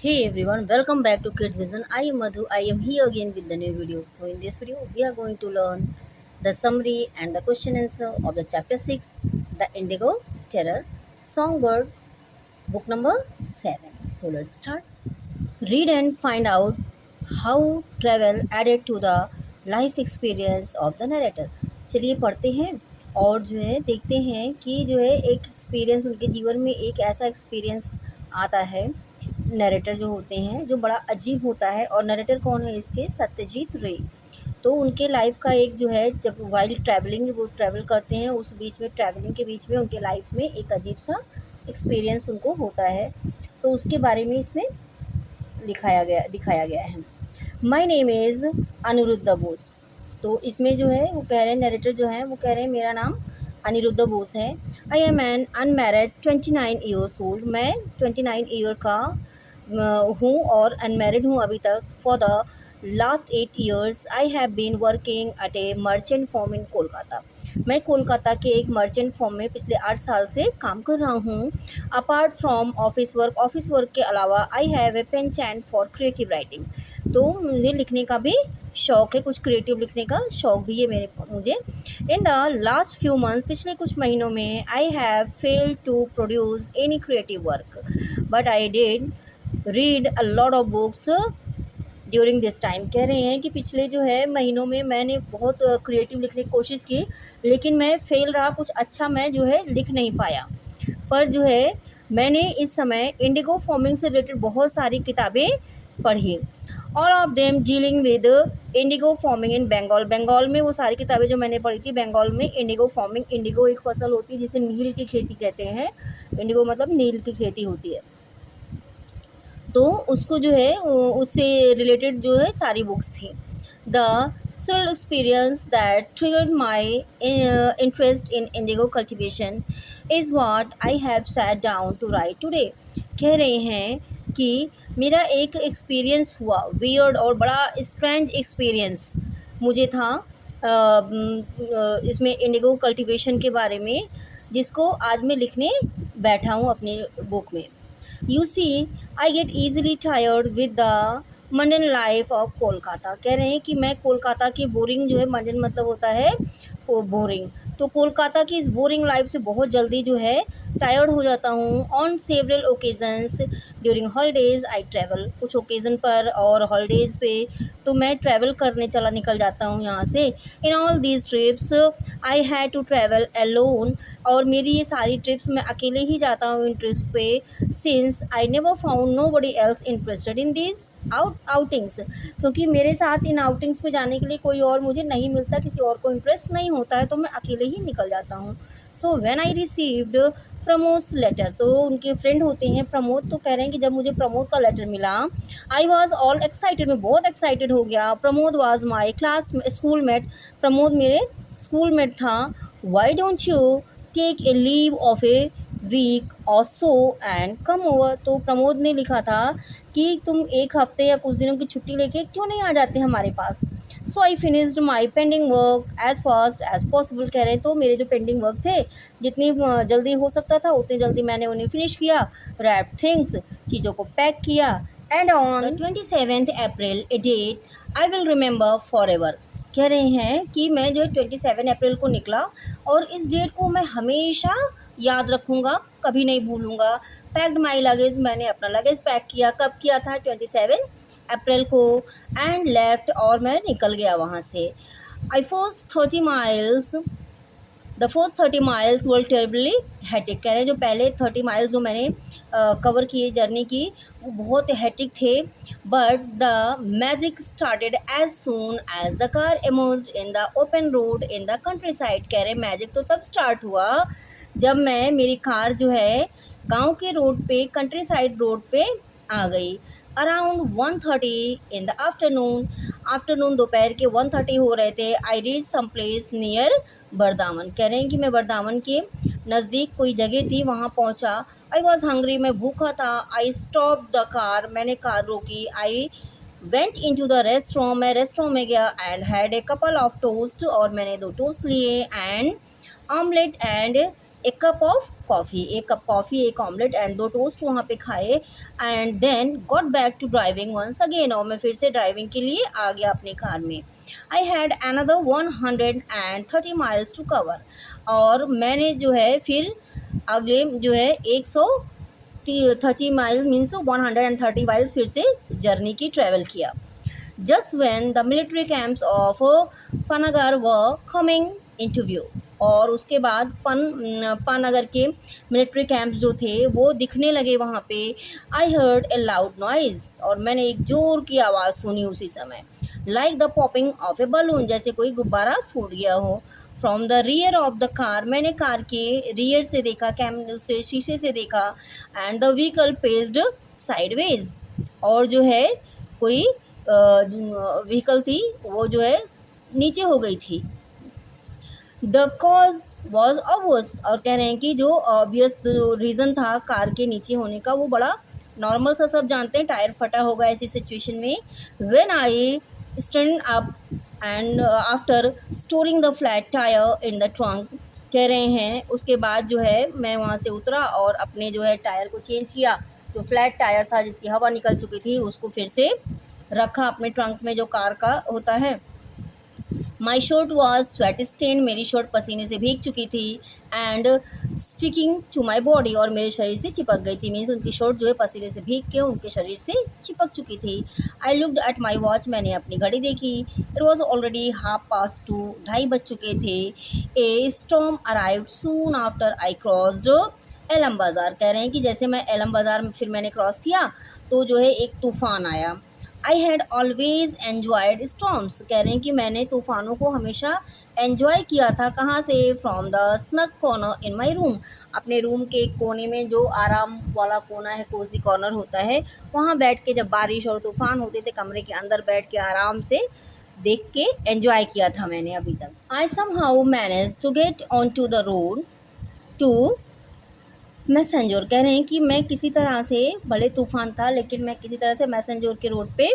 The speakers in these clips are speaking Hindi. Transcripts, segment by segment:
Hey everyone, welcome back to Kids Vision. I am Madhu. I am here again with the new video. So in this video, we are going to learn the summary and the question answer of the chapter 6, The Indigo Terror Songbird, book number 7. So let's start. Read and find out how travel added to the life experience of the narrator. चलिए पढ़ते हैं और जो है देखते हैं कि जो है एक एक्सपीरियंस उनके जीवन में एक ऐसा एक्सपीरियंस आता है। नरेटर जो होते हैं जो बड़ा अजीब होता है और नरेटर कौन है इसके, सत्यजीत रे। तो उनके लाइफ का एक जो है जब वाइल ट्रैवलिंग वो ट्रैवल करते हैं उस बीच में ट्रैवलिंग के बीच में उनके लाइफ में एक अजीब सा एक्सपीरियंस उनको होता है। तो उसके बारे में इसमें दिखाया गया है। My name is Anirudh Bose. तो इसमें जो है वो कह रहे हैं, नरेटर जो है वो कह रहे हैं मेरा नाम अनिरुद्ध बोस है। I am an unmarried 29 years old. मैं 29 ईयर का हूँ और अनमैरिड हूँ अभी तक। For the last 8 years I have been working at a merchant firm in Kolkata. मैं कोलकाता के एक मर्चेंट फॉर्म में पिछले 8 साल से काम कर रहा हूँ। अपार्ट फ्रॉम ऑफिस वर्क के अलावा I have a penchant for creative writing. तो मुझे लिखने का भी शौक़ है, कुछ क्रिएटिव लिखने का शौक़ भी है मुझे। In the last few months, पिछले कुछ महीनों में, I have failed to produce any creative work but I did read a lot of books during this time. कह रहे हैं कि पिछले जो है महीनों में मैंने बहुत क्रिएटिव लिखने की कोशिश की लेकिन मैं फेल रहा, कुछ अच्छा मैं जो है लिख नहीं पाया। पर जो है मैंने इस समय इंडिगो फॉर्मिंग से रिलेटेड बहुत सारी किताबें पढ़ी। All of them dealing with indigo farming in Bengal. Bengal में वो सारी किताबें जो मैंने पढ़ी थी बंगाल में इंडिगो फॉर्मिंग। इंडिगो एक फसल होती है जिसे नील की खेती कहते हैं। इंडिगो मतलब नील की खेती होती है। तो उसको जो है उससे रिलेटेड जो है सारी बुक्स थी। The surreal experience that triggered my interest in indigo cultivation is what I have sat down to write today। कह रहे हैं कि मेरा एक एक्सपीरियंस हुआ, वियर्ड और बड़ा स्ट्रेंज एक्सपीरियंस मुझे था इसमें इंडिगो कल्टीवेशन के बारे में, जिसको आज मैं लिखने बैठा हूँ अपनी बुक में। You see I get easily tired with the mundane life of Kolkata. कह रहे हैं कि मैं कोलकाता की बोरिंग जो है, मंडन मतलब होता है वो बोरिंग, तो कोलकाता की इस बोरिंग लाइफ से बहुत जल्दी जो है टायर्ड हो जाता हूँ। On several occasions during holidays I travel. कुछ ओकेज़न पर और हॉलीडेज़ पे तो मैं ट्रैवल करने निकल जाता हूँ यहाँ से। In all these trips I had to travel alone. और मेरी ये सारी ट्रिप्स मैं अकेले ही जाता हूँ इन ट्रिप्स पे। Since I never found nobody else interested in these outings. क्योंकि मेरे साथ इन आउटिंग्स पे जाने के लिए कोई और मुझे नहीं मिलता, किसी और को इंटरेस्ट नहीं होता है, तो मैं अकेले ही निकल जाता हूँ। So when I received Pramod's letter, तो उनके फ्रेंड होते हैं प्रमोद, तो कह रहे हैं कि जब मुझे प्रमोद का लेटर मिला आई वॉज ऑल एक्साइटेड, मैं बहुत एक्साइटेड हो गया। Pramod was my class schoolmate. Pramod मेरे स्कूल मेट था। Why don't you take a leave of a week और सो एंड कम ओवर। तो प्रमोद ने लिखा था कि तुम एक हफ्ते या कुछ दिनों की छुट्टी लेके क्यों नहीं आ जाते हमारे पास। So I finished my pending work as fast as possible. कह रहे हैं तो मेरे जो पेंडिंग वर्क थे जितनी जल्दी हो सकता था उतनी जल्दी मैंने उन्हें फिनिश किया। रैप थिंग्स, चीज़ों को पैक किया। And on 27 April a date I will remember forever. कह रहे हैं कि मैं जो 27 अप्रैल को निकला और इस डेट को मैं हमेशा याद रखूँगा, कभी नहीं भूलूँगा। पैक्ड माई लगेज, मैंने अपना लगेज पैक किया। कब किया था? 27 अप्रैल को। एंड लेफ्ट, और मैं निकल गया वहाँ से। I first 30 miles, the first 30 miles were terribly hectic. कह रहे हैं जो पहले 30 माइल्स जो मैंने कवर किए जर्नी की वो बहुत हेटिक थे। But the magic started as soon as the car emerged in the open road in the countryside. कह रहे मैजिक तो तब स्टार्ट हुआ जब मेरी कार जो है गांव के रोड पे, कंट्री साइड रोड पे आ गई। अराउंड 1:30 इन द आफ्टरनून दोपहर के 1:30 हो रहे थे। I reach some place near Bardhaman. कह रहे हैं कि मैं बरदामन के नज़दीक कोई जगह थी, वहाँ पहुँचा। आई वॉज हंग्री, मैं भूखा था। आई स्टॉप द कार, मैंने कार रोकी। I went in to the restaurant, मैं रेस्टोरेंट में गया। And had a couple of toast, और मैंने 2 टोस्ट लिए। एंड ऑमलेट एंड एक cup of coffee, 1 cup coffee, 1 omelette and 2 toast वहाँ पे खाए and then got back to driving once again, और मैं फिर से ड्राइविंग के लिए आ गया अपनी कार में। I had another 130 miles to cover, और मैंने जो है फिर अगले जो है 130 माइल मीन्स 130 माइल्स फिर से जर्नी की ट्रैवल किया। Just when the military camps of Panagar were coming into view, और उसके बाद पानागर के मिलिट्री कैंप्स जो थे वो दिखने लगे वहाँ पे। I heard a loud noise, और मैंने एक ज़ोर की आवाज़ सुनी उसी समय, like the popping of A balloon, जैसे कोई गुब्बारा फूट गया हो। From the rear of the car, मैंने कार के रियर से देखा, कैम से शीशे से देखा, and the vehicle paced sideways, और जो है कोई व्हीकल थी वो जो है नीचे हो गई थी। द कॉज वॉज ऑब्वियस, और कह रहे हैं कि जो ऑब्वियस जो रीज़न था कार के नीचे होने का वो बड़ा नॉर्मल सा, सब जानते हैं, टायर फटा होगा ऐसी सिचुएशन में। When I stand up and after storing the flat tyre in the trunk, कह रहे हैं उसके बाद जो है मैं वहाँ से उतरा और अपने जो है टायर को चेंज किया, जो फ्लैट टायर था जिसकी हवा निकल चुकी थी उसको फिर से रखा अपने ट्रंक में जो कार का होता है। My shirt was sweat stain, मेरी शर्ट पसीने से भीग चुकी थी, and sticking to my body, और मेरे शरीर से चिपक गई थी, मीन्स उनकी शर्ट जो है पसीने से भीग के उनके शरीर से चिपक चुकी थी। I looked at my watch, मैंने अपनी घड़ी देखी, इट वॉज ऑलरेडी 2:30, 2:30 बज चुके थे। A storm arrived soon after I crossed Illambazar, कह रहे हैं कि जैसे मैं एलम बाज़ार में फिर मैंने क्रॉस किया तो जो है एक तूफ़ान आया। I had always enjoyed storms, कह रहे हैं कि मैंने तूफ़ानों को हमेशा एन्जॉय किया था। कहाँ से? From the स्नक corner in my room, अपने रूम के एक कोने में जो आराम वाला कोना है, कोजी कॉर्नर होता है, वहाँ बैठ के जब बारिश और तूफ़ान होते थे कमरे के अंदर बैठ के आराम से देख के एन्जॉय किया था मैंने अभी तक। I somehow manage to get on to the road to Massanjore, कह रहे हैं कि मैं किसी तरह से, भले तूफ़ान था लेकिन मैं किसी तरह से मैसेंजर के रोड पे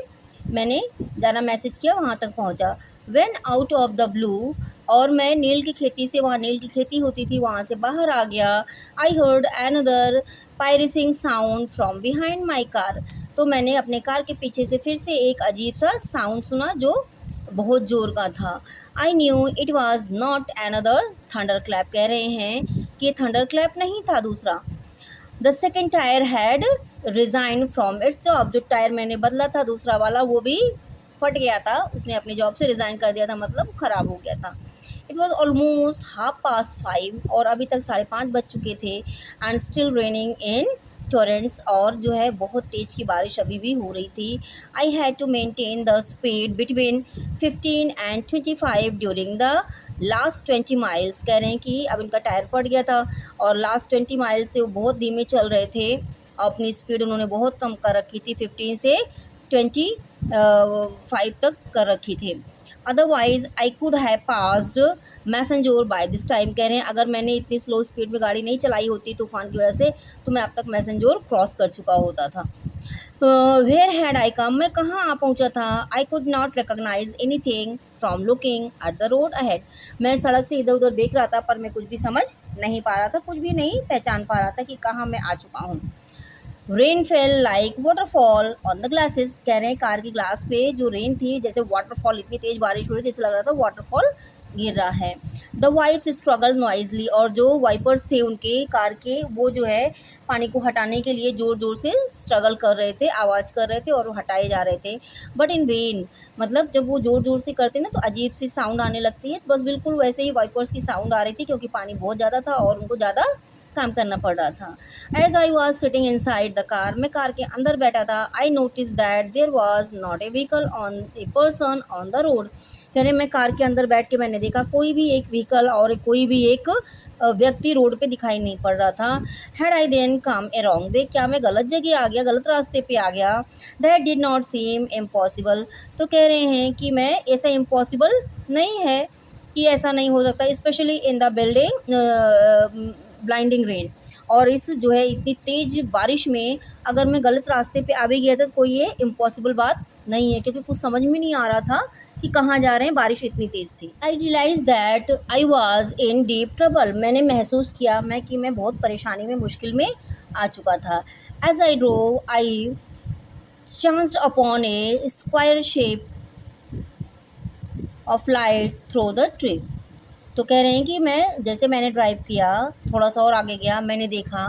मैंने जाना मैसेज किया, वहाँ तक पहुँचा। When out of the blue, और मैं नील की खेती से, वहाँ नील की खेती होती थी, वहाँ से बाहर आ गया। I heard another piercing sound from behind my car, तो मैंने अपने कार के पीछे से फिर से एक अजीब सा साउंड सुना जो बहुत ज़ोर का था। I knew it was not another thunder clap, कह रहे हैं कि थंडर क्लैप नहीं था दूसरा। The second tyre had resign from its job, जो टायर मैंने बदला था दूसरा वाला वो भी फट गया था, उसने अपने जॉब से रिज़ाइन कर दिया था, मतलब ख़राब हो गया था। इट वॉज ऑलमोस्ट 5:30, और अभी तक 5:30 बज चुके थे, एंड स्टिल रेनिंग इन टोरेंट्स, और जो है बहुत तेज़ की बारिश अभी भी हो रही थी। I had to maintain the speed between 15 and 25 during the last 20 miles, कह रहे हैं कि अब इनका टायर फट गया था और लास्ट 20 माइल से वो बहुत धीमे चल रहे थे, अपनी स्पीड उन्होंने बहुत कम कर रखी थी, 15 से 25 तक कर रखी थी। Otherwise I could have passed Massanjore by this time, कह रहे हैं अगर मैंने इतनी स्लो स्पीड में गाड़ी नहीं चलाई होती तूफ़ान की वजह से तो मैं अब तक मैसेंजर क्रॉस कर चुका होता था। वेयर हैड आई कम, मैं कहाँ आ पहुँचा था। I could not recognise anything from looking at the road ahead, मैं सड़क से इधर उधर देख रहा था पर मैं कुछ भी समझ नहीं पा रहा था, कुछ भी नहीं पहचान पा रहा था कि कहाँ मैं आ चुका हूँ। Rain fail like waterfall on the glasses, कह रहे हैं कार की ग्लास पे जो रेन थी जैसे वाटरफॉल, इतनी तेज़ बारिश हो रही थी जैसे लग रहा था वाटरफॉल गिर रहा है। द वाइप्स स्ट्रगल नॉइजली, और जो वाइपर्स थे उनके कार के वो जो है पानी को हटाने के लिए ज़ोर ज़ोर से स्ट्रगल कर रहे थे, आवाज़ कर रहे थे और हटाए जा रहे थे, बट इन वेन, मतलब जब वो ज़ोर ज़ोर से करते ना तो अजीब सी साउंड आने लगती है, बस बिल्कुल वैसे ही वाइपर्स की साउंड आ रही थी क्योंकि पानी बहुत ज़्यादा था और उनको ज़्यादा काम करना पड़ रहा था। As I was sitting inside the car, मैं कार के अंदर बैठा था। I notice that there was not a vehicle on a person on the road, कह रहे मैं कार के अंदर बैठ के मैंने देखा कोई भी एक व्हीकल और कोई भी एक व्यक्ति रोड पे दिखाई नहीं पड़ रहा था। Had I then come a wrong way, क्या मैं गलत जगह आ गया, गलत रास्ते पे आ गया। That did not seem impossible, तो कह रहे हैं कि मैं ऐसा इम्पॉसिबल नहीं है कि ऐसा नहीं हो सकता, specially in the building blinding rain, और इस जो है इतनी तेज़ बारिश में अगर मैं गलत रास्ते पे आ भी गया था तो कोई ये इम्पॉसिबल बात नहीं है, क्योंकि कुछ समझ में नहीं आ रहा था कि कहाँ जा रहे हैं, बारिश इतनी तेज़ थी। I realise that I was in deep trouble, मैंने महसूस किया कि मैं बहुत परेशानी में, मुश्किल में आ चुका था। As I drove I chanced upon a square shape of light through the tree। तो कह रहे हैं कि मैं जैसे मैंने ड्राइव किया, थोड़ा सा और आगे गया, मैंने देखा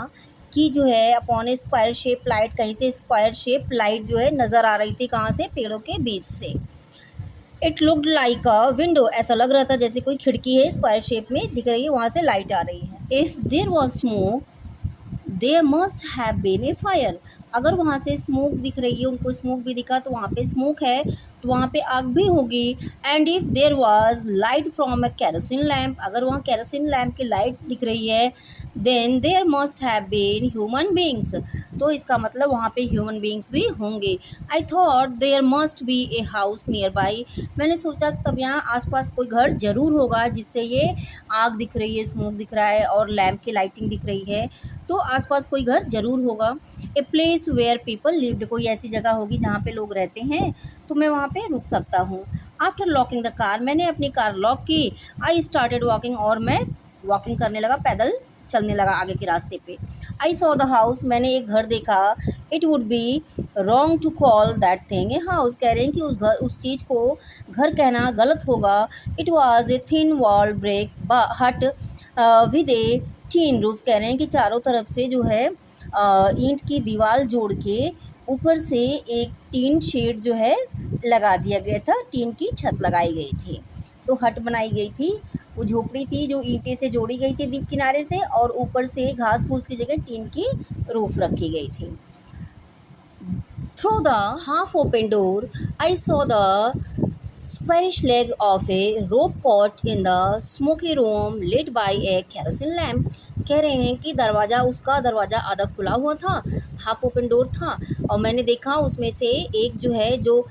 कि जो है अपॉन ए स्क्वायर शेप लाइट, कहीं से स्क्वायर शेप लाइट जो है नज़र आ रही थी, कहाँ से, पेड़ों के बीच से। It looked like a window, ऐसा लग रहा था जैसे कोई खिड़की है, स्क्वायर शेप में दिख रही है, वहाँ से लाइट आ रही है। If there was smoke there must have been a fire, अगर वहाँ से स्मोक दिख रही है, उनको स्मोक भी दिखा तो वहाँ पे स्मोक है, तो वहाँ पे आग भी होगी। And if there was light from a kerosene lamp, अगर वहाँ केरोसिन लैम्प की लाइट दिख रही है, then there must have been human beings, तो इसका मतलब वहाँ पे ह्यूमन बींग्स भी होंगे। I thought there must be a house nearby, मैंने सोचा तब यहाँ आसपास कोई घर ज़रूर होगा जिससे ये आग दिख रही है, स्मोक दिख रहा है और लैम्प की लाइटिंग दिख रही है, तो आसपास कोई घर ज़रूर होगा। A place where people lived, कोई ऐसी जगह होगी जहाँ पे लोग रहते हैं, तो मैं वहाँ पे रुक सकता हूँ। आफ्टर लॉकिंग द कार, मैंने अपनी कार लॉक की। आई स्टार्टेड वॉकिंग, और मैं वॉकिंग करने लगा, पैदल चलने लगा आगे के रास्ते पे। आई सॉ द हाउस, मैंने एक घर देखा। It would be wrong to call that thing a house, कह रहे हैं कि उस चीज़ को घर कहना गलत होगा। It was a thin wall brick hut with a tin roof, कह रहे हैं कि चारों तरफ से जो है ईंट की दीवार जोड़ के ऊपर से एक टीन शेड जो है लगा दिया गया था, टीन की छत लगाई गई थी, तो हट बनाई गई थी। वो झोपड़ी थी जो ईंटें से जोड़ी गई थी दीप किनारे से, और ऊपर से घास फूस की जगह टीन की रूफ रखी गई थी। Through the half open door I saw the squarish leg of a rope caught in the smoky room lit by a kerosene lamp, कह रहे हैं कि उसका दरवाज़ा आधा खुला हुआ था, हाफ ओपन डोर था, और मैंने देखा उसमें से एक जो है, जो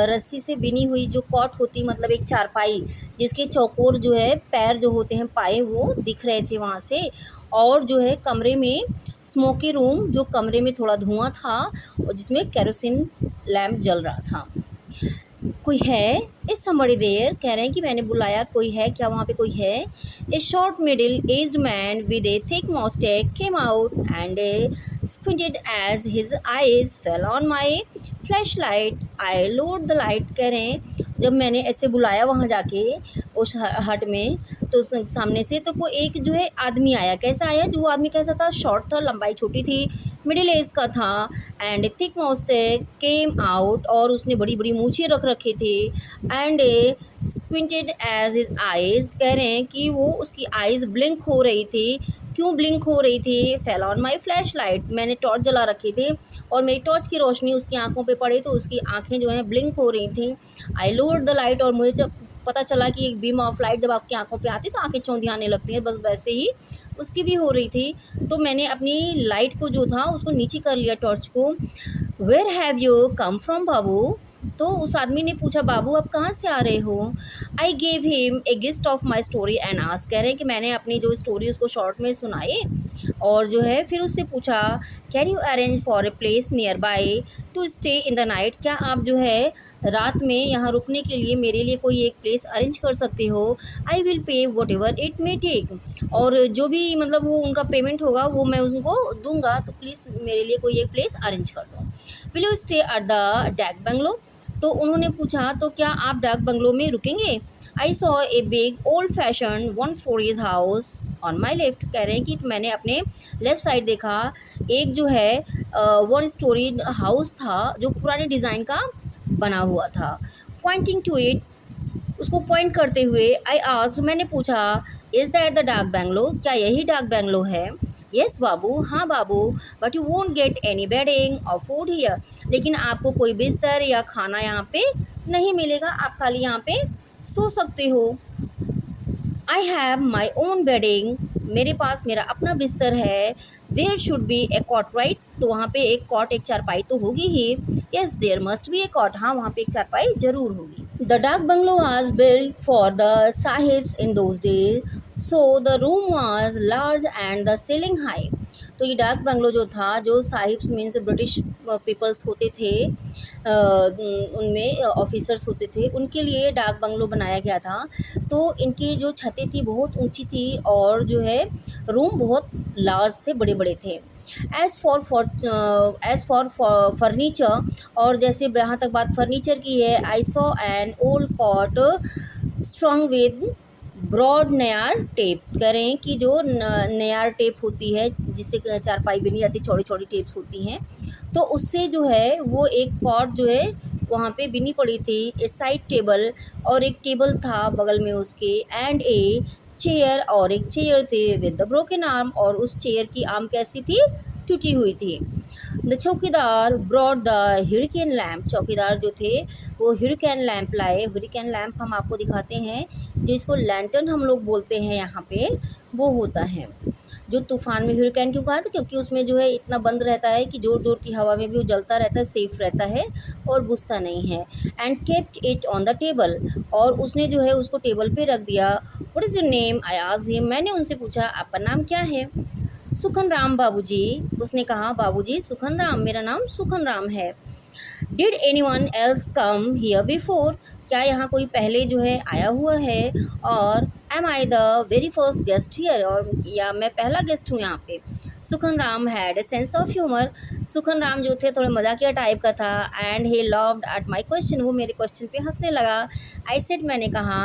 रस्सी से बिनी हुई जो कॉट होती, मतलब एक चारपाई जिसके चौकोर जो है पैर जो होते हैं, पाए, वो दिख रहे थे वहाँ से। और जो है कमरे में, स्मोकी रूम, जो कमरे में थोड़ा धुआं था और जिसमें केरोसिन लैम्प जल रहा था। कोई है, इस समबड़ी देयर, कह रहे हैं कि मैंने बुलाया, कोई है क्या वहाँ पे, कोई है। A short middle aged man with a thick moustache came out and squinted as his eyes fell on my flashlight। I lowered the light, कह रहे हैं जब मैंने ऐसे बुलाया वहाँ जाके उस हट में, तो सामने से तो कोई एक जो है आदमी आया। कैसा आया, जो आदमी कैसा था, शॉर्ट था, लंबाई छोटी थी, मिडिल एज का था, and thick moustache came out, और उसने बड़ी बड़ी मूछें रख रखी थी। And squinted as his eyes, कह रहे हैं कि वो उसकी आइज़ ब्लिंक हो रही थी। क्यों ब्लिंक हो रही थी, fell on my flash light, मैंने टॉर्च जला रखी थी और मेरी टॉर्च की रोशनी उसकी आंखों पे पड़ी तो उसकी आंखें जो हैं ब्लिंक हो रही थी। आई लोड द लाइट, और मुझे जब पता चला कि एक बीम ऑफ लाइट जब आपकी आंखों पे आती है तो आंखें चौंधियाने लगती हैं, बस वैसे ही उसकी भी हो रही थी। तो मैंने अपनी लाइट को जो था उसको नीचे कर लिया, टॉर्च को। Where have you come from babu, तो उस आदमी ने पूछा, बाबू आप कहाँ से आ रहे हो। I gave him a gist of my story and ask, कह रहे हैं कि मैंने अपनी जो स्टोरी उसको शॉर्ट में सुनाई, और जो है फिर उससे पूछा, can you arrange for a place near by two stay in the night, क्या आप जो है रात में यहाँ रुकने के लिए मेरे लिए कोई एक प्लेस अरेंज कर सकते हो। I will pay whatever it may take, और जो भी मतलब वो उनका पेमेंट होगा वो मैं उनको दूंगा, तो प्लीज़ मेरे लिए कोई एक प्लेस अरेंज कर दो। Will you stay at the dak bungalow, तो उन्होंने पूछा तो क्या आप डाक बंगलो में रुकेंगे। I saw a big old fashion one stories house on my left, कह रहे हैं कि तो मैंने अपने लेफ़्ट साइड देखा एक जो है वन स्टोरी हाउस था जो पुराने डिज़ाइन का बना हुआ था। पॉइंटिंग टू इट, उसको पॉइंट करते हुए, आई आस्क्ड, मैंने पूछा, is that the dak bungalow, क्या यही डाक बंगलो है। येस बाबू, हाँ बाबू, but you won't get any bedding or food here, लेकिन आपको कोई बिस्तर या खाना यहाँ पे नहीं मिलेगा, आप खाली यहाँ पे सो सकते हो। I have my own bedding, मेरे पास मेरा अपना बिस्तर है। There should be a cot right, तो वहाँ पे एक कॉट, एक चारपाई तो होगी ही। Yes there must be a cot, हाँ वहाँ पे एक चारपाई जरूर होगी। The dak bungalow was build for the sahibs in those days, so the room was large and the ceiling high, तो ये डाक बंगलो जो था, जो साहिब्स मीन्स ब्रिटिश पीपल्स होते थे, उनमें ऑफिसर्स होते थे, उनके लिए डाक बंगलो बनाया गया था। तो इनकी जो छतें थी बहुत ऊंची थी और जो है रूम बहुत लार्ज थे, बड़े बड़े थे। एज़ फॉर फर्नीचर, और जैसे यहाँ तक बात फर्नीचर की है, I saw an old cot strong with broad niwar tape. करें कि जो नयार टेप होती है जिससे चारपाई बनी जाती, चौड़ी चौड़ी टेप्स होती हैं, तो उससे जो है वो एक पॉट जो है वहाँ पे बिनी पड़ी थी। ए साइड टेबल, और एक टेबल था बगल में उसके, एंड ए चेयर, और एक चेयर थे विद द ब्रोकन आर्म, और उस चेयर की आर्म कैसी थी, टूटी हुई थी। द चौकीदार ब्रॉड द ह्यूरिकेन लैम्प, चौकीदार जो थे वो ह्यूरिकेन लैम्प लाए। ह्यूरिकेन लैम्प हम आपको दिखाते हैं, जो इसको लैंटर्न हम लोग बोलते हैं यहाँ पे, वो होता है जो तूफ़ान में ह्यूरिकेन क्यों कहा था, क्योंकि उसमें जो है इतना बंद रहता है कि ज़ोर ज़ोर की हवा में भी वो जलता रहता है, सेफ़ रहता है और बुझता नहीं है। And kept it on the table, और उसने जो है उसको टेबल पे रख दिया। What is your name, I asked him, मैंने उनसे पूछा आपका नाम क्या है। सुखन राम बाबूजी, उसने कहा बाबूजी सुखन राम, मेरा नाम सुखन राम है। Did anyone else come here before, क्या यहाँ कोई पहले जो है आया हुआ है, और am I the very first guest here, और या मैं पहला गेस्ट हूँ यहाँ पे। Sukhan Ram had a sense of humour, Sukhan Ram जो थे थोड़े मजाकिया टाइप का था। And he loved at my question, वो मेरे क्वेश्चन पे हंसने लगा। आई सेड, मैंने कहा,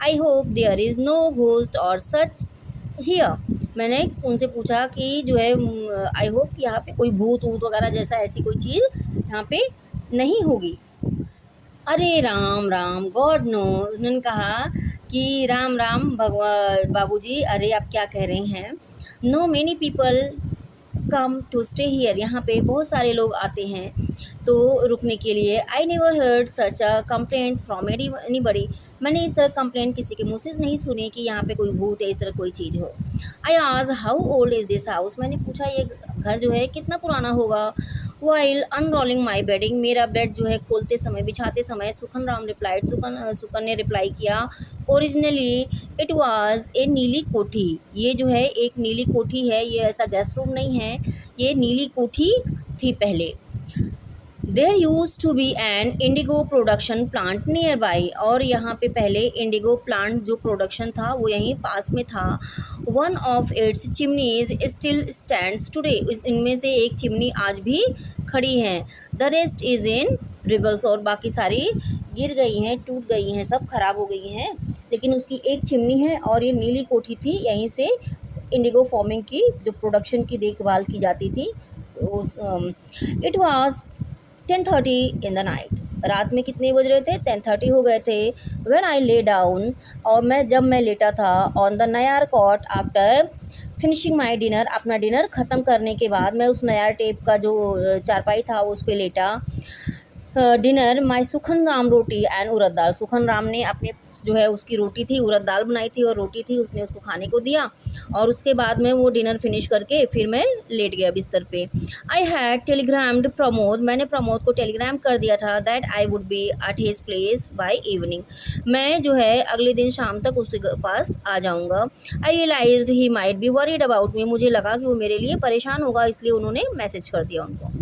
I hope there is no ghost और सच हियर, मैंने उनसे पूछा कि जो है आई होप कि यहाँ पे कोई भूत वूत वगैरह जैसा ऐसी कोई चीज़ यहाँ पे नहीं होगी। अरे राम राम, गॉड नो, उन्होंने कहा कि राम राम बाबूजी, अरे आप क्या कह रहे हैं। No many people come to stay here, यहाँ पे बहुत सारे लोग आते हैं तो रुकने के लिए। I never heard such a complaints from anybody, मैंने इस तरह कंप्लेंट किसी के मुँह से नहीं सुनी कि यहाँ पे कोई भूत है, इस तरह कोई चीज़ हो। आई आज how old is this house, मैंने पूछा ये घर जो है कितना पुराना होगा। वाइल अनरोलिंग माई बेडिंग, मेरा बेड जो है खोलते समय, बिछाते समय, सुखन राम रिप्लाइड, सुखन ने रिप्लाई किया, ओरिजिनली इट वाज ए नीली कोठी, ये जो है एक नीली कोठी है, ये ऐसा गेस्ट रूम नहीं है, ये नीली कोठी थी पहले। There use to be an indigo production plant nearby, और यहाँ पे पहले इंडिगो प्लांट जो प्रोडक्शन था वो यहीं पास में था। One of its chimneys still stands today, इनमें से एक चिमनी आज भी खड़ी है। The rest is in rebels, और बाकी सारी गिर गई हैं, टूट गई हैं, सब खराब हो गई हैं, लेकिन उसकी एक चिमनी है। और ये नीली कोठी थी, यहीं से इंडिगो फॉर्मिंग की जो प्रोडक्शन की देखभाल की जाती थी। उस it was 10:30 in the night, रात में कितने बज रहे थे, 10:30 हो गए थे। व्हेन आई ले डाउन, और जब मैं लेटा था, on the niwar cot after finishing my dinner, अपना डिनर ख़त्म करने के बाद मैं उस नयार टेप का जो चारपाई था उस पर लेटा। डिनर माई सुखन राम रोटी एंड उड़द दाल, सुखन राम ने अपने जो है उसकी रोटी थी, उड़द दाल बनाई थी और रोटी थी, उसने उसको खाने को दिया, और उसके बाद में वो डिनर फिनिश करके फिर मैं लेट गया बिस्तर पे। आई हैड टेलीग्राम्ड प्रमोद, मैंने प्रमोद को टेलीग्राम कर दिया था that I would be at his place by evening, मैं जो है अगले दिन शाम तक उसके पास आ जाऊँगा। I realised he might be worried about me, मुझे लगा कि वो मेरे लिए परेशान होगा, इसलिए उन्होंने मैसेज कर दिया उनको।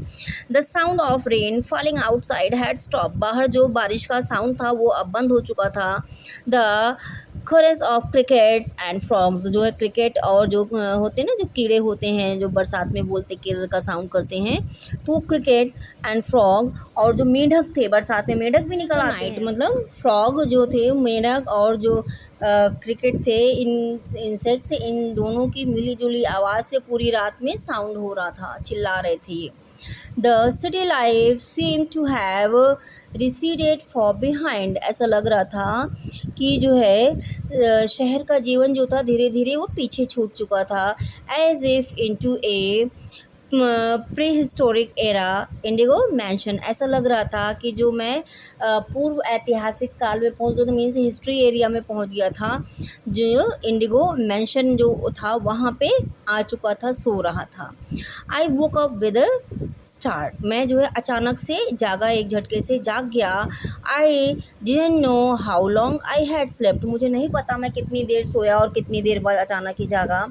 The sound of rain falling outside had stop, बाहर जो बारिश का साउंड था वो अब बंद हो चुका था। The coarse of crickets and frogs, जो है क्रिकेट और जो होते हैं ना, जो कीड़े होते हैं जो बरसात में बोलते किरर का साउंड करते हैं, तो क्रिकेट एंड फ्रॉग, और जो मेढक थे, बरसात में मेढक भी निकल आते हैं, मतलब फ्रॉग जो थे, मेढक और जो क्रिकेट थे, इन इंसेक्ट से, इन दोनों की मिली जुली आवाज़ से पूरी रात में साउंड हो रहा था, चिल्ला रहे थे ये। The city life seem to have receded far behind, ऐसा लग रहा था कि जो है शहर का जीवन जो था धीरे धीरे वो पीछे छूट चुका था। As if into a prehistoric era indigo mansion, ऐसा लग रहा था कि जो मैं पूर्व ऐतिहासिक काल में पहुंच गया था, मीन्स हिस्ट्री एरिया में पहुंच गया था, जो इंडिगो मैंशन जो था वहाँ पे आ चुका था, सो रहा था। I woke up with a start, मैं जो है अचानक से जागा, एक झटके से जाग गया। I didn't know how long I had slept, मुझे नहीं पता मैं कितनी देर सोया और कितनी देर बाद अचानक ही जागा।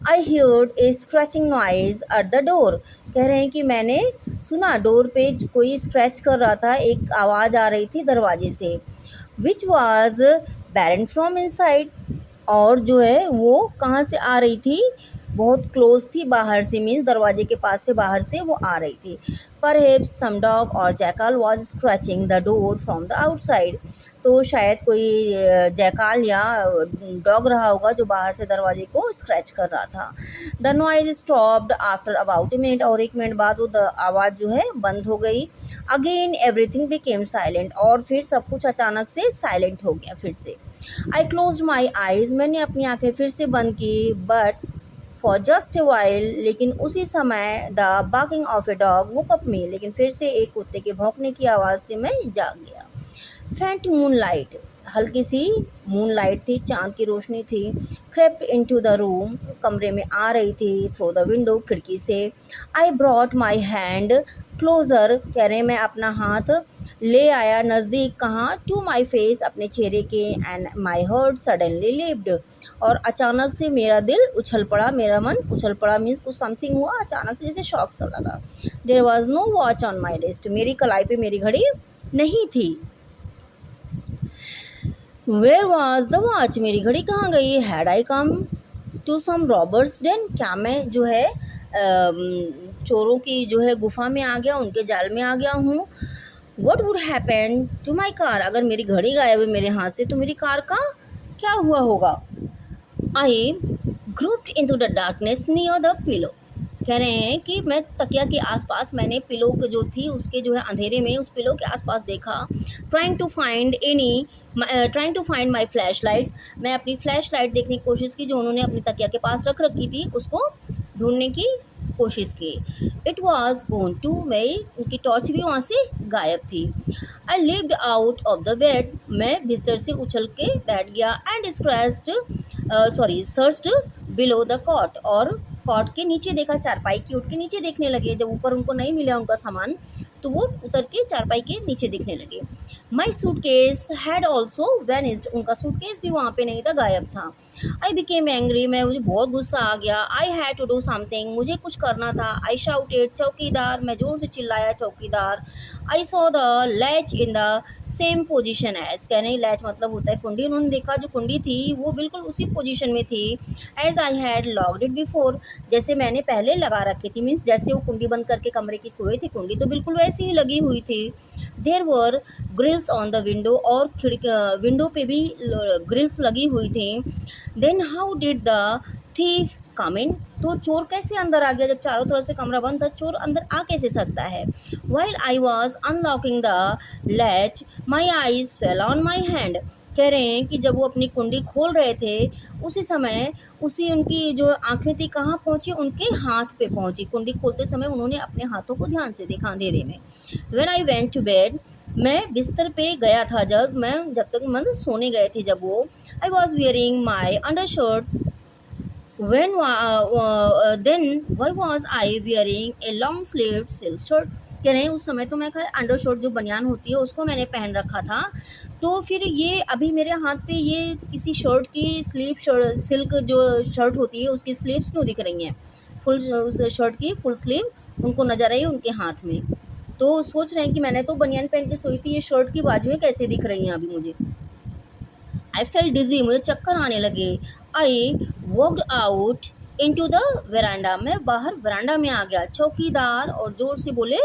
आई heard a scratching noise at the door। कह रहे हैं कि मैंने सुना डोर पे कोई स्क्रैच कर रहा था, एक आवाज़ आ रही थी दरवाजे से। Which was barren from inside, और जो है वो कहाँ से आ रही थी, बहुत क्लोज थी बाहर से, मीन्स दरवाजे के पास से बाहर से वो आ रही थी। परहेप्स सम डॉग और jackal was scratching the door from the outside, तो शायद कोई जैकाल या डॉग रहा होगा जो बाहर से दरवाजे को स्क्रैच कर रहा था। The noise stopped after about a minute, और 1 मिनट बाद वो आवाज़ जो है बंद हो गई। अगेन एवरीथिंग बिकेम साइलेंट, और फिर सब कुछ अचानक से साइलेंट हो गया फिर से। आई क्लोज्ड माई आइज़, मैंने अपनी आंखें फिर से बंद की। But for just a while, लेकिन उसी समय the barking of a dog woke up me, लेकिन फिर से एक कुत्ते के भौंकने की आवाज़ से मैं जाग गया। फेंट मून लाइट, हल्की सी मून लाइट थी, चांद की रोशनी थी। क्रेप्ट इनटू द रूम, कमरे में आ रही थी थ्रू द विंडो, खिड़की से। I brought my hand closer, कह रहे हैं मैं अपना हाथ ले आया नज़दीक, कहाँ, टू माई फेस, अपने चेहरे के। And my heart suddenly lift, और अचानक से मेरा दिल उछल पड़ा, मेरा मन उछल पड़ा, मीन्स कुछ समथिंग हुआ अचानक से, जैसे शॉक सा लगा। There was no watch on my wrist, मेरी कलाई पे मेरी घड़ी नहीं थी। वेयर वॉज द वॉच, मेरी घड़ी कहाँ गई। Had I come to some robbers' den, क्या मैं जो है चोरों की जो है गुफा में आ गया, उनके जाल में आ गया हूँ। What would happen to my car, अगर मेरी घड़ी गायब है मेरे हाथ से तो मेरी कार का क्या हुआ होगा। I groped in to the darkness near the pillow, कह रहे हैं कि मैं तकिया के आसपास, मैंने पिलो जो थी उसके जो है अंधेरे में उस पिलो के आसपास देखा। Trying to find my flashlight, मैं अपनी फ्लैश लाइट देखने की कोशिश की जो उन्होंने अपनी तकिया के पास रख रखी थी, उसको ढूंढने की कोशिश की। इट वॉज गोन टू, मैं उनकी टॉर्च भी वहाँ से गायब थी। I leaped out of the bed, मैं बिस्तर से उछल के बैठ गया। And searched below the cot, और कॉट के नीचे देखा, चारपाई की उठ के नीचे देखने लगे। जब ऊपर उनको नहीं मिला उनका सामान तो वो उतर के चारपाई के नीचे देखने लगे। माई सूटकेस हैड ऑल्सो वैनिस्ड, उनका सूटकेस भी वहाँ पे नहीं था, गायब था। आई बिकेम एंग्री, मुझे बहुत गुस्सा आ गया। I had to do something, मुझे कुछ करना था। आई शाउटेड चौकीदार, मैं जोर से चिल्लाया चौकीदार। I saw the latch in the same position as, कहने लैच मतलब होता है कुंडी, उन्होंने देखा जो कुंडी थी वो बिल्कुल उसी पोजीशन में थी। As I had locked it before, जैसे मैंने पहले लगा रखी थी, मीन्स जैसे वो कुंडी बंद करके कमरे की सोए थी, कुंडी तो बिल्कुल वैसी ही लगी हुई थी। There were grills on the window, और विंडो पे भी ग्रिल्स लगी हुई थी। Then how did the thief come in, तो चोर कैसे अंदर आ गया, जब चारों तरफ से कमरा बंद था, चोर अंदर आ कैसे सकता है। While I was unlocking the latch my eyes fell on my hand, कह रहे हैं कि जब वो अपनी कुंडी खोल रहे थे उसी समय उनकी जो आंखें थी कहाँ पहुँची, उनके हाथ पे पहुँची। कुंडी खोलते समय उन्होंने अपने हाथों को ध्यान से देखा अंधेरे में। When I went to bed, मैं बिस्तर पे गया था जब तक मतलब सोने गए थे जब वो। I was wearing my undershirt then why was I wearing a long sleeve silk shirt, कह रहे हैं उस समय तो मैं अंडर शर्ट जो बनियान होती है उसको मैंने पहन रखा था। तो फिर ये अभी मेरे हाथ पे ये किसी शर्ट की सिल्क जो शर्ट होती है उसकी स्लीव्स क्यों दिख रही हैं, उस शर्ट की फुल स्लीव उनको नजर आई उनके हाथ में। तो सोच रहे हैं कि मैंने तो बनियान पहन के सोई थी, ये शर्ट की बाजुएं कैसे दिख रही हैं अभी मुझे। आई फेल्ट डिजी, मुझे चक्कर आने लगे। I walked out into the veranda, मैं बाहर वरांडा में आ गया। चौकीदार, और जोर से बोले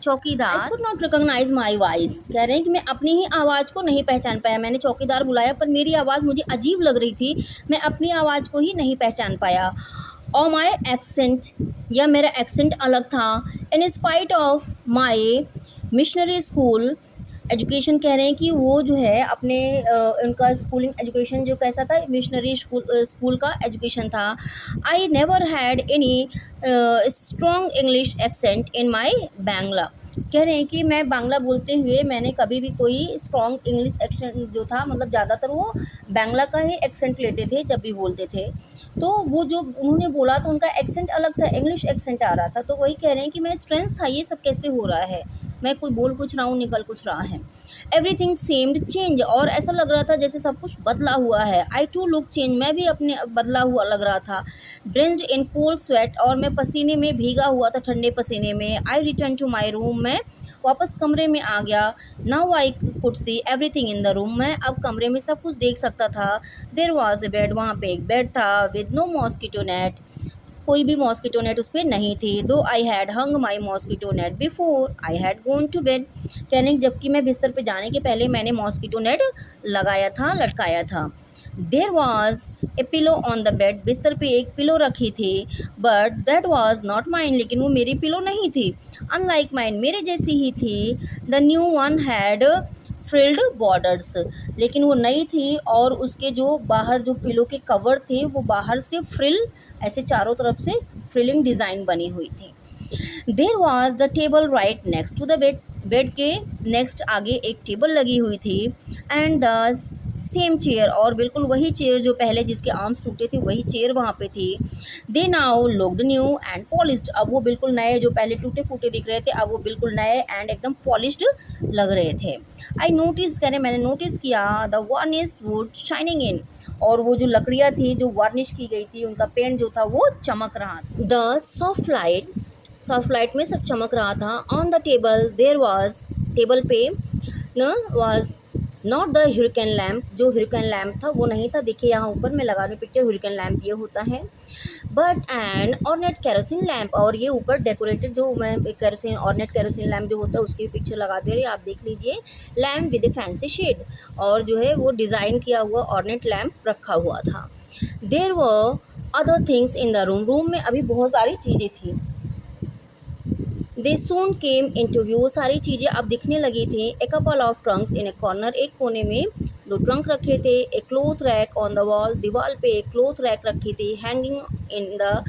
चौकीदार। I could not recognise my voice, कह रहे हैं कि मैं अपनी ही आवाज़ को नहीं पहचान पाया। मैंने चौकीदार बुलाया पर मेरी आवाज़ मुझे अजीब लग रही थी, मैं अपनी आवाज़ को ही नहीं पहचान पाया। और माई एक्सेंट, या मेरा एक्सेंट अलग था। In spite of my missionary school education, कह रहे हैं कि वो जो है अपने उनका स्कूलिंग एजुकेशन जो कैसा था, मिशनरी स्कूल का एजुकेशन था। I never had any strong English accent in my Bangla, कह रहे हैं कि मैं बांग्ला बोलते हुए मैंने कभी भी कोई स्ट्रॉन्ग इंग्लिश एक्सेंट जो था, मतलब ज़्यादातर वो बांग्ला का ही एक्सेंट लेते थे जब भी बोलते थे। तो वो जो उन्होंने बोला तो उनका एक्सेंट अलग था, इंग्लिश एक्सेंट आ रहा था। तो वही कह रहे हैं कि मैं स्ट्रेंथ था, ये सब कैसे हो रहा है, मैं कोई बोल कुछ रहा हूँ, निकल कुछ रहा है। एवरीथिंग सेम्ड चेंज, और ऐसा लग रहा था जैसे सब कुछ बदला हुआ है। आई टू लुक चेंज, मैं भी अपने बदला हुआ लग रहा था। ड्रेंस्ड इन कोल्ड स्वेट, और मैं पसीने में भीगा हुआ था, ठंडे पसीने में। आई रिटर्न टू माई रूम, मैं वापस कमरे में आ गया। Now I could see everything in the room, मैं अब कमरे में सब कुछ देख सकता था। देयर वॉज ए बेड, वहाँ पे एक बेड था। विद नो मॉस्किटो नेट, कोई भी मॉस्किटो नेट उस पर नहीं थी। Though I had hung my mosquito net before I had gone to bed, कहने जबकि मैं बिस्तर पे जाने के पहले मैंने मॉस्किटो नेट लगाया था, लटकाया था। There was a pillow on the bed, बिस्तर पे एक पिलो रखी थी। But that was not mine, लेकिन वो मेरी पिलो नहीं थी। अनलाइक माइन, मेरे जैसी ही थी। The new one had frilled borders, लेकिन वो नई थी और उसके जो बाहर जो पिलो के कवर थे वो बाहर से फ्रिल, ऐसे चारों तरफ से फ्रिलिंग डिज़ाइन बनी हुई थी। There was the table right next to the bed, bed के नेक्स्ट आगे एक टेबल लगी हुई थी। एंड द सेम चेयर, और बिल्कुल वही चेयर जो पहले जिसके आर्म्स टूटे थे वही चेयर वहाँ पे थी। They now looked new and polished, अब वो बिल्कुल नए, जो पहले टूटे फूटे दिख रहे थे अब वो बिल्कुल नए एंड एकदम पॉलिश्ड लग रहे थे। आई नोटिस, कह रहे मैंने नोटिस किया, the varnish would shining in, और वो जो लकड़ियाँ थी जो वार्निश की गई थी उनका पेंट जो था वो चमक रहा था। द सॉफ्ट लाइट में सब चमक रहा था। On the table there was, table पे न was not the hurricane lamp, जो ह्यूरिकेन लैम्प था वो नहीं था। देखिए यहाँ ऊपर मैं लगा रही हूँ पिक्चर, ह्यूरिकेन लैम्प ये होता है। But an ornate kerosene lamp, और ये ऊपर डेकोरेटेड जो मैं केरोसिन, ऑर्नेट केरोसिन लैम्प जो होता है उसकी पिक्चर लगा दे रही है, आप देख लीजिए। Lamp with a fancy shade, और जो है वो डिज़ाइन किया हुआ ऑर्नेट लैम्प रखा हुआ था। There were other things in the room, room में अभी बहुत सारी चीज़ें थी। दे सून केम इंटू व्यू, सारी चीज़ें अब दिखने लगी थी। A couple of trunks in a corner, एक कोने में दो ट्रंक रखे थे। A cloth rack on the wall, दीवार पे एक क्लोथ रैक रखी थी। Hanging in the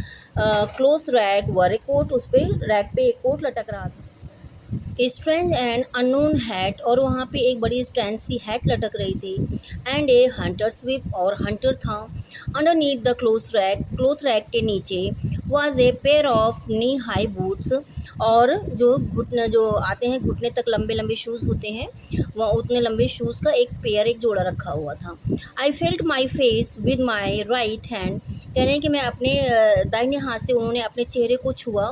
cloth rack were a coat, उस पर रैक पे एक कोट लटक रहा था। स्ट्रेंज एंड अननोन हैट, और वहाँ पे एक बड़ी स्ट्रेंज सी हैट लटक रही थी। एंड ए हंटर स्विप, और हंटर था। अंडरनीथ द क्लोथ रैक के नीचे was a pair of knee high boots, और जो घुटने जो आते हैं घुटने तक लंबे लंबे शूज़ होते हैं, वह उतने लंबे शूज़ का एक पेयर, एक जोड़ा रखा हुआ था। I felt my face with my right hand, कह रहे हैं कि मैं अपने दाहिने हाथ से उन्होंने अपने चेहरे को छुआ।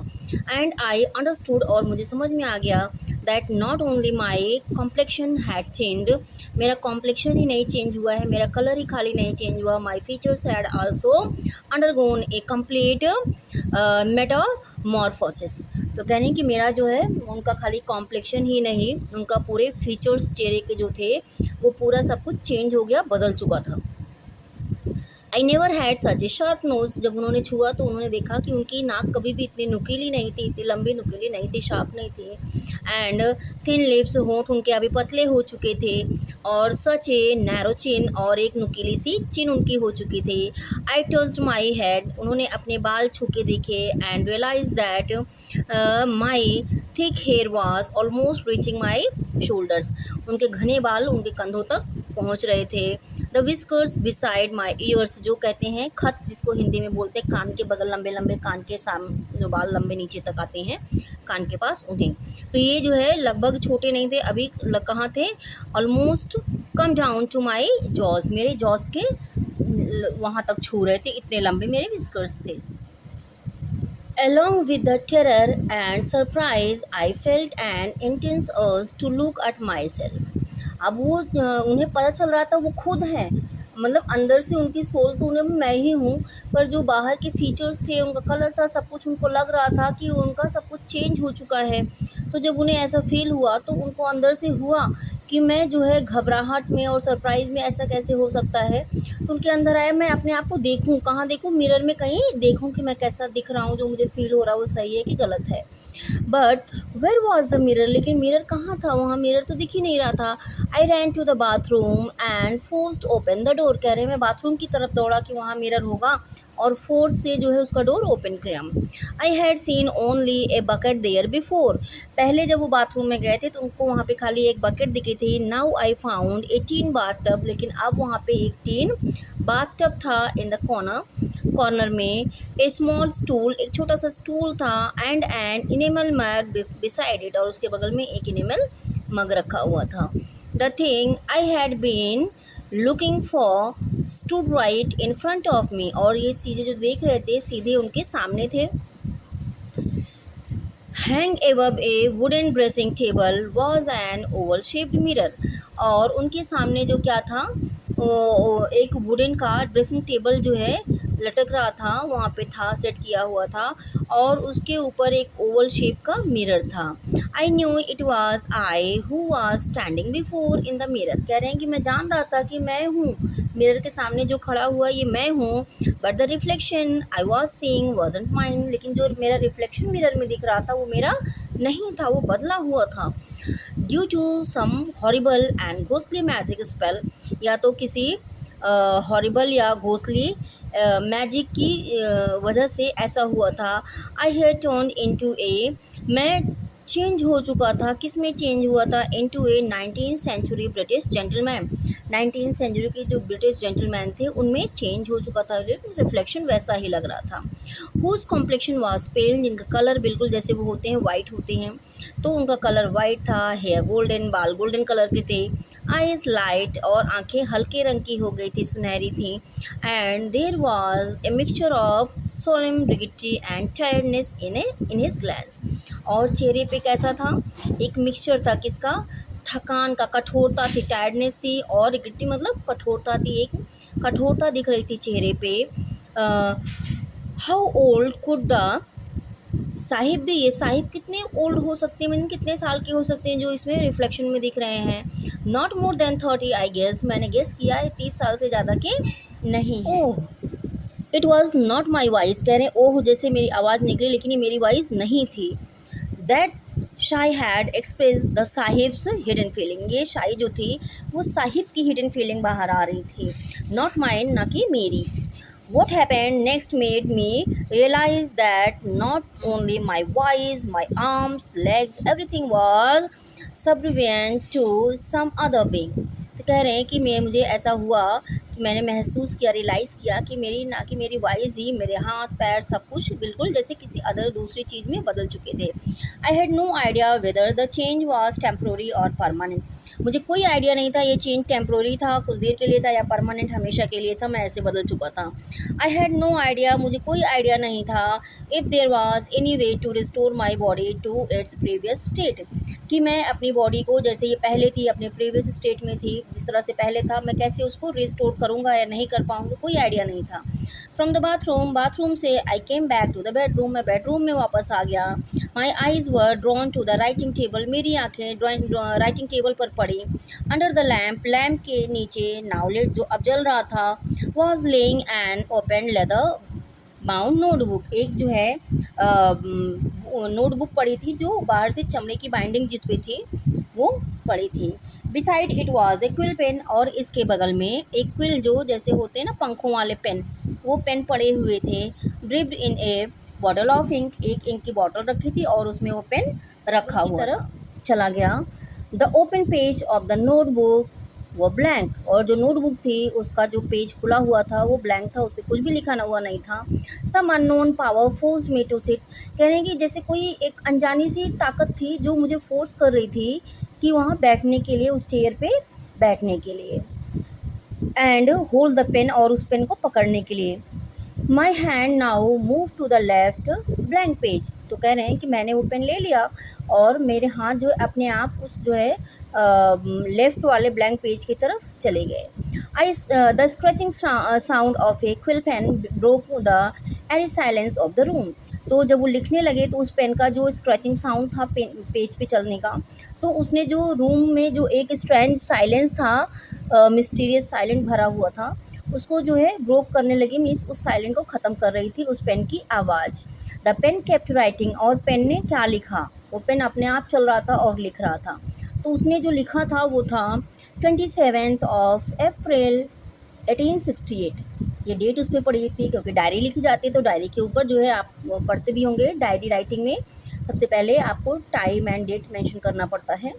एंड आई अंडरस्टूड, और मुझे समझ में आ गया, that not only my complexion had changed, मेरा कॉम्प्लेक्शन ही नहीं चेंज हुआ है, मेरा कलर ही खाली नहीं चेंज हुआ। My features had also undergone a complete metamorphosis, तो कहने कि मेरा जो है उनका खाली कॉम्प्लेक्शन ही नहीं, उनका पूरे फीचर्स चेहरे के जो थे वो पूरा सब कुछ चेंज हो गया, बदल चुका था। I never had such a sharp nose, जब उन्होंने छुआ तो उन्होंने देखा कि उनकी नाक कभी भी इतनी नुकीली नहीं थी, इतनी लंबी नुकीली नहीं थी, शार्प नहीं थी। एंड थिन लिप्स, होंठ उनके अभी पतले हो चुके थे। और सच ए नैरो चिन, और एक नुकीली सी चिन उनकी हो चुकी थी। आई टच्ड माई हेड, उन्होंने अपने बाल छू के देखे। And realise that my thick hair was almost reaching my shoulders, उनके घने बाल उनके कंधों तक पहुँच रहे थे। The whiskers beside my ears, जो कहते हैं खत, जिसको हिंदी में बोलते हैं कान के बगल, लंबे लंबे कान के सामने जो बाल लंबे नीचे तक आते हैं कान के पास, उन्हें, तो ये जो है लगभग छोटे नहीं थे, अभी कहाँ थे, almost come down to my jaws, मेरे जॉज के वहाँ तक छू रहे थे, इतने लंबे मेरे विस्कर्स थे। Along with the terror and surprise, I felt an intense urge to look at myself. अब वो उन्हें पता चल रहा था वो खुद हैं, मतलब अंदर से उनकी सोल तो उन्हें मैं ही हूँ, पर जो बाहर के फीचर्स थे, उनका कलर था, सब कुछ उनको लग रहा था कि उनका सब कुछ चेंज हो चुका है। तो जब उन्हें ऐसा फील हुआ तो उनको अंदर से हुआ कि मैं जो है घबराहट में और सरप्राइज़ में ऐसा कैसे हो सकता है। तो उनके अंदर आया मैं अपने आप को देखूं, कहाँ देखूं, मिरर में कहीं देखूं कि मैं कैसा दिख रहा हूँ, जो मुझे फील हो रहा है वो सही है कि गलत है। But where was the mirror, लेकिन मिरर कहाँ था, वहाँ मिरर तो दिख ही नहीं रहा था। I ran to the bathroom and forced open the door, कह रहे मैं बाथरूम की तरफ दौड़ा कि वहाँ मिरर होगा, और फोर्स से जो है उसका डोर ओपन किया। I had seen only a bucket there before, पहले जब वो बाथरूम में गए थे तो उनको वहाँ पे खाली एक बकेट दिखी थी। Now I found a tin bath tub, लेकिन अब वहाँ पे एक टीन बाथ टब था इन द कॉर्नर। कॉर्नर में ए स्मॉल स्टूल, एक छोटा सा स्टूल था, and an enamel mug beside it, और उसके बगल में एक इनेमल मग रखा हुआ था। The thing I had been looking for stood right in front of me, और ये चीज़ें जो देख रहे थे सीधे उनके सामने थे। Hang above A wooden dressing table was an Oval shaped mirror, और उनके सामने जो क्या था, एक वुडन का ड्रेसिंग टेबल जो है लटक रहा था, वहाँ पे था, सेट किया हुआ था, और उसके ऊपर एक ओवल शेप का मिरर था। I knew it was I who was standing before in the mirror, कह रहे हैं कि मैं जान रहा था कि मैं हूँ, मिरर के सामने जो खड़ा हुआ ये मैं हूँ। But the reflection I was seeing wasn't mine, लेकिन जो मेरा रिफ्लेक्शन मिरर में दिख रहा था वो मेरा नहीं था, वो बदला हुआ था। Due to some horrible and ghostly magic spell, या तो किसी हॉरिबल या घोस्टली मैजिक की वजह से ऐसा हुआ था। आई हैड टर्न्ड इनटू ए, मैं चेंज हो चुका था, किस में चेंज हुआ था, into a 19th century British gentleman, 19th century के जो ब्रिटिश जेंटलमैन थे उनमें चेंज हो चुका था, रिफ्लेक्शन वैसा ही लग रहा था। हुज कॉम्प्लेक्शन वाज पेल, जिनका कलर बिल्कुल जैसे वो होते हैं वाइट होते हैं, तो उनका कलर वाइट था। हेयर गोल्डन, बाल गोल्डन कलर के थे। आइज लाइट, और आंखें हल्के रंग की हो गई थी, सुनहरी थी। And there was a mixture of solemn dignity and tiredness in his glance, और चेहरे पे कैसा था, एक मिक्सचर था किसका, थकान का, कठोरता थी, टायर्डनेस थी, और डिग्निटी मतलब कठोरता थी, एक कठोरता दिख रही थी चेहरे पे। How old could the Sahib भी, ये साहिब कितने ओल्ड हो सकते हैं, मीन कितने साल के हो सकते हैं जो इसमें रिफ्लेक्शन में दिख रहे हैं। Not more than 30 I guess, मैंने गेस किया है 30 साल से ज़्यादा के नहीं है। Oh, it was not my voice, कह रहे हैं ओह जैसे मेरी आवाज़ निकली, लेकिन ये मेरी वॉइस नहीं थी। दैट शाई had express the sahibs hidden feeling, ये शाई जो थी वो साहिब की हिडन फीलिंग बाहर आ रही थी, नॉट माइन, ना कि मेरी। What happened next made me realize that not only my voice, my arms, legs, everything was subservient to some other being. तो कह रहे हैं कि मुझे ऐसा हुआ कि मैंने महसूस किया, रियलाइज़ किया कि मेरी, ना कि मेरी वॉइस ही, मेरे हाथ पैर सब कुछ बिल्कुल जैसे किसी अदर दूसरी चीज़ में बदल चुके थे। I had no idea whether the change was temporary और परमानेंट, मुझे कोई आइडिया नहीं था ये चेंज टेम्प्रोरी था, कुछ देर के लिए था, या परमानेंट हमेशा के लिए था, मैं ऐसे बदल चुका था। आई हैड नो आइडिया, मुझे कोई आइडिया नहीं था, if there was any way to restore my body to its previous state, कि मैं अपनी बॉडी को जैसे ये पहले थी अपने प्रीवियस स्टेट में थी, जिस तरह से पहले था, मैं कैसे उसको रिस्टोर करूँगा या नहीं कर पाऊँगा, कोई आइडिया नहीं था। फ्रॉम द बाथरूम, बाथरूम से I came back to the bedroom, मैं बेडरूम में वापस आ गया। My eyes were drawn to the writing table, मेरी आँखें राइटिंग टेबल पर पड़ी। अंडर द लैम्प, लैम्प के नीचे नावलेट जो अब जल रहा था, was laying an open leather bound notebook, एक जो है नोटबुक पड़ी थी जो बाहर से चमड़े की बाइंडिंग जिस पे थी वो पड़ी थी। Beside it was a quill pen, और इसके बगल में एक क्विल जो जैसे होते हैं ना पंखों वाले पेन, वो पेन पड़े हुए थे। Dripped in a bottle of ink, एक इंक की बॉटल रखी थी और उसमें वो पेन रखा हुआ तरफ चला गया। The open page of the notebook वो ब्लैंक, और जो नोटबुक थी उसका जो पेज खुला हुआ था वो ब्लैंक था, उस पर कुछ भी लिखा हुआ नहीं था। Some unknown power forced me to sit, कह रहे हैं कि जैसे कोई एक अनजानी सी ताकत थी जो मुझे फोर्स कर रही थी कि वहाँ बैठने के लिए, उस चेयर पे बैठने के लिए। एंड होल्ड द पेन, और उस पेन को पकड़ने के लिए। My hand now move to the left blank page, तो कह रहे हैं कि मैंने वो पेन ले लिया और मेरे हाथ जो अपने आप उस जो है लेफ़्ट वाले ब्लैंक पेज की तरफ चले गए। I the scratching sound of a quill pen broke the eerie silence of the room, तो जब वो लिखने लगे तो उस पेन का जो स्क्रैचिंग साउंड था पेज पे चलने का, तो उसने जो रूम में जो एक स्ट्रेंज साइलेंस था, मिस्टीरियस साइलेंट भरा हुआ था, उसको जो है ब्रोक करने लगी, मीन्स उस साइलेंट को ख़त्म कर रही थी उस पेन की आवाज़। द पेन केप्ट राइटिंग, और पेन ने क्या लिखा, वो पेन अपने आप चल रहा था और लिख रहा था। तो उसने जो लिखा था वो था 27 अप्रैल 1868, ये डेट उस पर पड़ी थी क्योंकि डायरी लिखी जाती है, तो डायरी के ऊपर जो है आप पढ़ते भी होंगे, डायरी राइटिंग में सबसे पहले आपको टाइम एंड डेट मेंशन करना पड़ता है।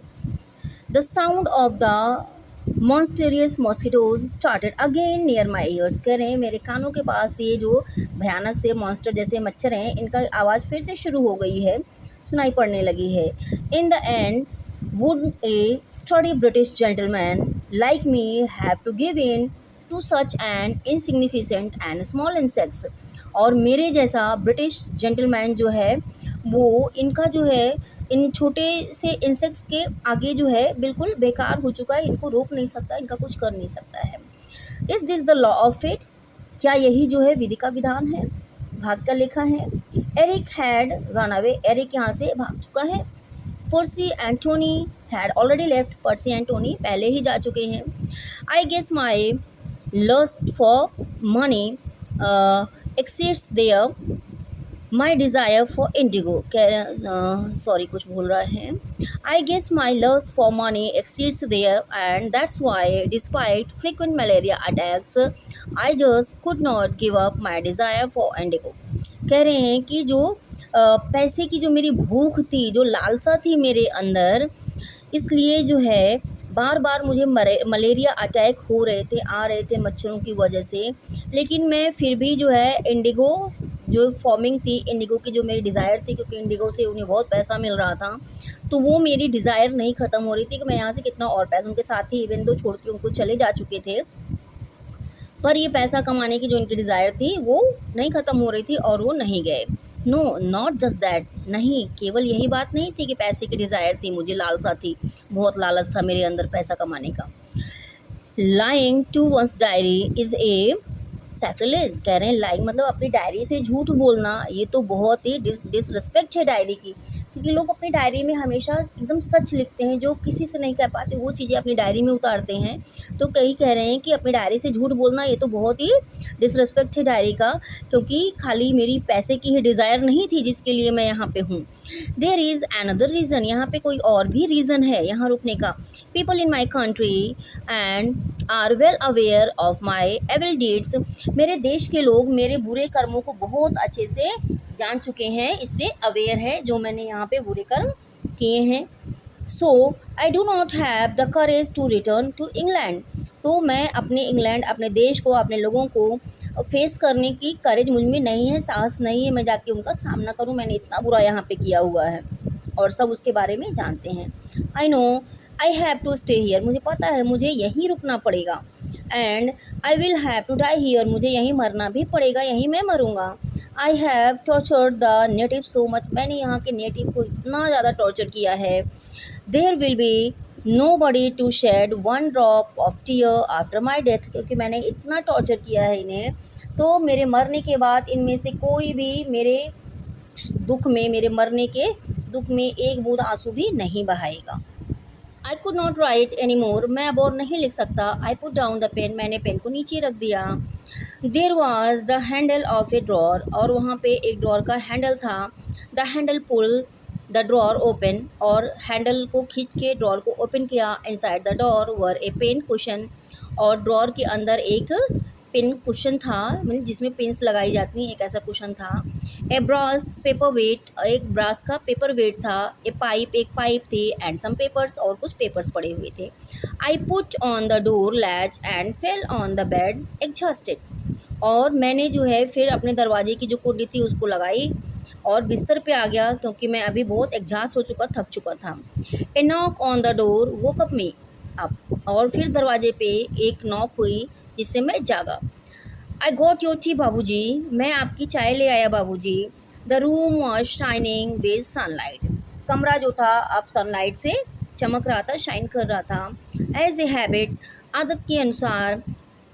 The sound of the monstrous mosquitoes started again near my ears. कह रहे हैं मेरे कानों के पास ये जो भयानक से मॉन्स्टर जैसे मच्छर हैं, इनका आवाज़ फिर से शुरू हो गई है, सुनाई पड़ने लगी है। In the end would a sturdy British gentleman like me have to give in to such an insignificant and small insects. और मेरे जैसा ब्रिटिश जेंटलमैन जो है वो इनका जो है इन छोटे से इंसेक्ट्स के आगे जो है बिल्कुल बेकार हो चुका है, इनको रोक नहीं सकता, इनका कुछ कर नहीं सकता है। Is this the law of fate? क्या यही जो है विधि का विधान है, भाग का लेखा है? Eric had run away. Eric यहाँ से भाग चुका है। Percy and Tony had already left. Percy and Tony पहले ही जा चुके हैं। I guess my lust for money exceeds there my desire for indigo. कह रहे सॉरी कुछ भूल रहा है। I guess my loves for money exceeds there and that's why despite frequent malaria attacks I just could not give up my desire for indigo. कह रहे हैं कि जो पैसे की जो मेरी भूख थी, जो लालसा थी मेरे अंदर, इसलिए जो है बार बार मुझे मलेरिया अटैक हो रहे थे, आ रहे थे मच्छरों की वजह से, लेकिन मैं फिर भी जो है इंडिगो जो फॉर्मिंग थी, इंडिगो की जो मेरी डिज़ायर थी, क्योंकि इंडिगो से उन्हें बहुत पैसा मिल रहा था, तो वो मेरी डिज़ायर नहीं ख़त्म हो रही थी कि मैं यहाँ से कितना और पैसा, उनके साथ ही इवन दो छोड़ के उनको चले जा चुके थे, पर ये पैसा कमाने की जो इनकी डिज़ायर थी वो नहीं ख़त्म हो रही थी और वो नहीं गए। नो नॉट जस्ट दैट, नहीं केवल यही बात नहीं थी कि पैसे की डिज़ायर थी, मुझे लालसा थी, बहुत लालच था मेरे अंदर पैसा कमाने का। Lying to one's diary is a sacrilege. कह रहे हैं लाइंग मतलब अपनी डायरी से झूठ बोलना, ये तो बहुत ही डिसरिस्पेक्ट है डायरी की, क्योंकि लोग अपनी डायरी में हमेशा एकदम सच लिखते हैं, जो किसी से नहीं कह पाते वो चीज़ें अपनी डायरी में उतारते हैं। तो कई कह रहे हैं कि अपनी डायरी से झूठ बोलना ये तो बहुत ही डिसरिस्पेक्ट है डायरी का, क्योंकि खाली मेरी पैसे की ही डिज़ायर नहीं थी जिसके लिए मैं यहाँ पे हूँ। देयर इज़ अनदर रीज़न, यहाँ पे कोई और भी रीज़न है यहाँ रुकने का। People in my country and are well aware of my evil deeds. मेरे देश के लोग मेरे बुरे कर्मों को बहुत अच्छे से जान चुके हैं, इससे अवेयर है जो मैंने यहाँ पे बुरे कर्म किए हैं। So I do not have the courage to return to England. तो मैं अपने इंग्लैंड, अपने देश को, अपने लोगों को फेस करने की करेज मुझ में नहीं है, साहस नहीं है, मैं जाके उनका सामना करूं, मैंने इतना बुरा यहाँ पे किया हुआ है और सब उसके बारे में जानते हैं। I know I have to stay here, मुझे पता है मुझे यहीं रुकना पड़ेगा। And I will have to die here, मुझे यहीं मरना भी पड़ेगा, यहीं मैं मरूँगा। I have tortured the native so much, मैंने यहाँ के नेटिव को इतना ज़्यादा टॉर्चर किया है। There will be nobody to shed one drop of tear after my death, क्योंकि मैंने इतना टॉर्चर किया है इन्हें, तो मेरे मरने के बाद इनमें से कोई भी मेरे दुख में, मेरे मरने के दुख में एक बूंद आंसू भी नहीं बहाएगा। I could not write any more, मैं अब और नहीं लिख सकता। I put down the pen, मैंने पेन को नीचे रख दिया। There was the handle of a drawer, और वहाँ पे एक ड्रॉर का हैंडल था। The handle pull the drawer open, और हैंडल को खींच के ड्रॉर को ओपन किया। Inside the door were a pen cushion, और ड्रॉर के अंदर एक पेन कुशन था, मतलब जिसमें पेन्स लगाई जाती हैं, एक ऐसा कुशन था। ए ब्रास पेपर वेट, एक ब्रास का पेपर वेट था। ए पाइप, एक पाइप थी। एंड सम पेपर्स, और कुछ पेपर्स पड़े हुए थे। I put on the door latch and fell on the bed exhausted, और मैंने जो है फिर अपने दरवाजे की जो कुंडी थी उसको लगाई और बिस्तर पे आ गया, क्योंकि मैं अभी बहुत एग्जॉस्ट हो चुका, थक चुका था। A knock on the door woke up me up, और फिर दरवाजे पे एक नॉक हुई जिससे मैं जागा। आई गॉट योर टी बाबूजी, मैं आपकी चाय ले आया बाबूजी। The room was shining with sunlight, कमरा जो था अब सनलाइट से चमक रहा था, शाइन कर रहा था। एज ए हैबिट, आदत के अनुसार,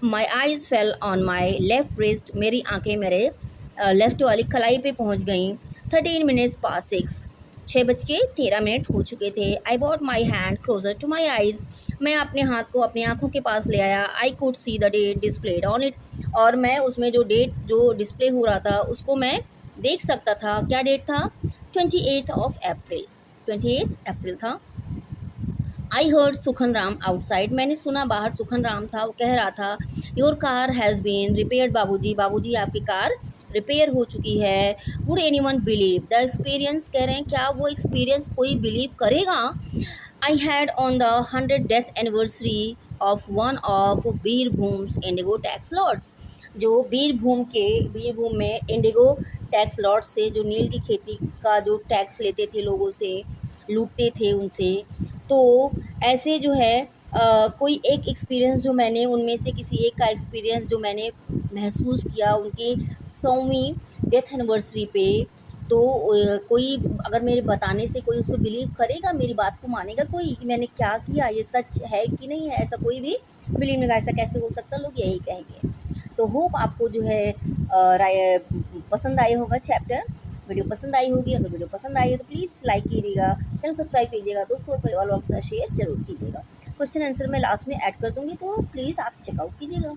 माई eyes fell on my left wrist, मेरी आंखें मेरे लेफ़्ट वाली कलाई पे पहुंच गईं। 13 मिनट्स पास 6, 6:13 हो चुके थे। I bought my hand closer to my eyes, मैं अपने हाथ को अपनी आँखों के पास ले आया। I could see the date displayed on it, और मैं उसमें जो डेट जो डिस्प्ले हो रहा था उसको मैं देख सकता था। क्या डेट था? 28 अप्रैल, 28 अप्रैल था। आई हर्ड सुखन राम आउटसाइड, मैंने सुना बाहर सुखन राम था, वो कह रहा था your car has been repaired babuji, बाबूजी आपकी कार रिपेयर हो चुकी है। Would any one believe the experience, कह रहे हैं क्या वो एक्सपीरियंस कोई बिलीव करेगा। I had on the 100th death anniversary of one of Birbhum's indigo tax lots. जो बीरभूम में इंडिगो टैक्स लॉट्स से जो नील की खेती का जो टैक्स लेते थे लोगों से, लूटते थे उनसे। तो ऐसे जो है कोई एक एक्सपीरियंस जो मैंने उनमें से किसी एक का एक्सपीरियंस जो मैंने महसूस किया उनकी 100वीं डेथ एनिवर्सरी पे। तो कोई अगर मेरे बताने से कोई उसको बिलीव करेगा, मेरी बात को मानेगा कोई कि मैंने क्या किया, ये सच है कि नहीं है, ऐसा कोई भी बिलीव नहीं, ऐसा कैसे हो सकता, लोग यही कहेंगे। तो होप आपको जो है पसंद आया होगा चैप्टर, वीडियो पसंद आई होगी। अगर वीडियो पसंद आई हो तो प्लीज़ लाइक कीजिएगा, चैनल सब्सक्राइब कीजिएगा, दोस्तों और परिवार वालों के साथ शेयर जरूर कीजिएगा। क्वेश्चन आंसर मैं लास्ट में ऐड कर दूँगी, तो प्लीज़ आप चेकआउट कीजिएगा।